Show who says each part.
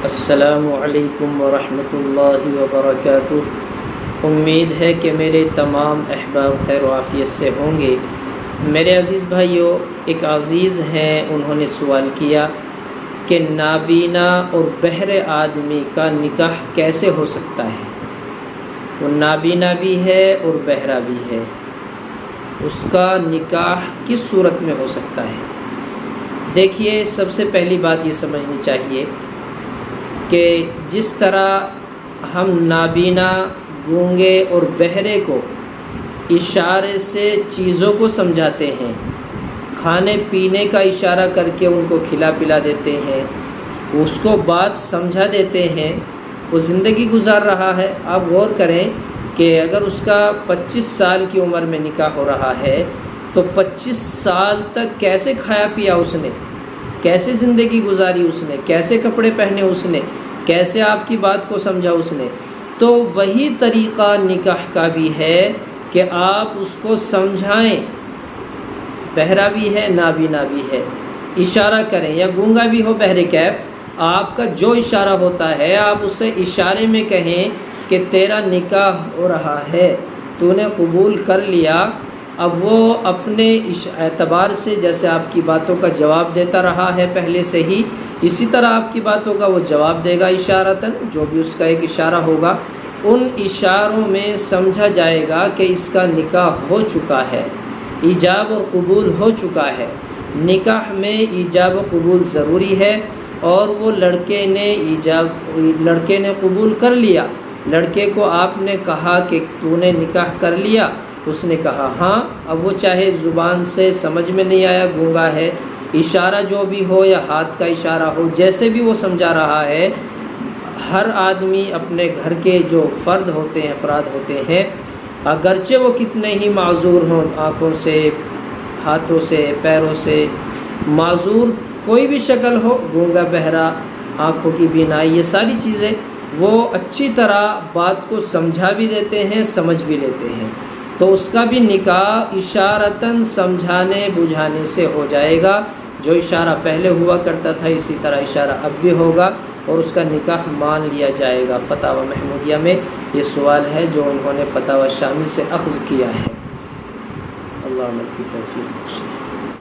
Speaker 1: السلام علیکم ورحمۃ اللہ وبرکاتہ۔ امید ہے کہ میرے تمام احباب خیر و عافیت سے ہوں گے۔ میرے عزیز بھائیوں، ایک عزیز ہیں، انہوں نے سوال کیا کہ نابینا اور بہرے آدمی کا نکاح کیسے ہو سکتا ہے؟ وہ نابینا بھی ہے اور بہرا بھی ہے، اس کا نکاح کس صورت میں ہو سکتا ہے؟ دیکھیے، سب سے پہلی بات یہ سمجھنی چاہیے کہ جس طرح ہم نابینا، گونگے اور بہرے کو اشارے سے چیزوں کو سمجھاتے ہیں، کھانے پینے کا اشارہ کر کے ان کو کھلا پلا دیتے ہیں، اس کو بات سمجھا دیتے ہیں، وہ زندگی گزار رہا ہے۔ آپ غور کریں کہ اگر اس کا 25 سال کی عمر میں نکاح ہو رہا ہے تو 25 سال تک کیسے کھایا پیا اس نے، کیسے زندگی گزاری اس نے، کیسے کپڑے پہنے اس نے، کیسے آپ کی بات کو سمجھا اس نے۔ تو وہی طریقہ نکاح کا بھی ہے کہ آپ اس کو سمجھائیں، بہرا بھی ہے نابینا بھی ہے، اشارہ کریں، یا گونگا بھی ہو بہرے کیف، آپ کا جو اشارہ ہوتا ہے آپ اس سے اشارے میں کہیں کہ تیرا نکاح ہو رہا ہے، تو نے قبول کر لیا۔ اب وہ اپنے اعتبار سے جیسے آپ کی باتوں کا جواب دیتا رہا ہے پہلے سے ہی، اسی طرح آپ کی باتوں کا وہ جواب دے گا اشارتاً، جو بھی اس کا ایک اشارہ ہوگا، ان اشاروں میں سمجھا جائے گا کہ اس کا نکاح ہو چکا ہے، ایجاب اور قبول ہو چکا ہے۔ نکاح میں ایجاب و قبول ضروری ہے، اور وہ لڑکے نے قبول کر لیا۔ لڑکے کو آپ نے کہا کہ تو نے نکاح کر لیا، اس نے کہا ہاں۔ اب وہ چاہے زبان سے سمجھ میں نہیں آیا، گونگا ہے، اشارہ جو بھی ہو یا ہاتھ کا اشارہ ہو، جیسے بھی وہ سمجھا رہا ہے، ہر آدمی اپنے گھر کے جو فرد ہوتے ہیں، افراد ہوتے ہیں، اگرچہ وہ کتنے ہی معذور ہوں، آنکھوں سے، ہاتھوں سے، پیروں سے، معذور کوئی بھی شکل ہو، گونگا، بہرا، آنکھوں کی بینائی، یہ ساری چیزیں وہ اچھی طرح بات کو سمجھا بھی دیتے ہیں، سمجھ بھی لیتے ہیں، تو اس کا بھی نکاح اشارتاً سمجھانے بجھانے سے ہو جائے گا۔ جو اشارہ پہلے ہوا کرتا تھا اسی طرح اشارہ اب بھی ہوگا، اور اس کا نکاح مان لیا جائے گا۔ فتاوی محمودیہ میں یہ سوال ہے جو انہوں نے فتاوی شامی سے اخذ کیا ہے۔ اللہ عمل کی توفیق بخشے۔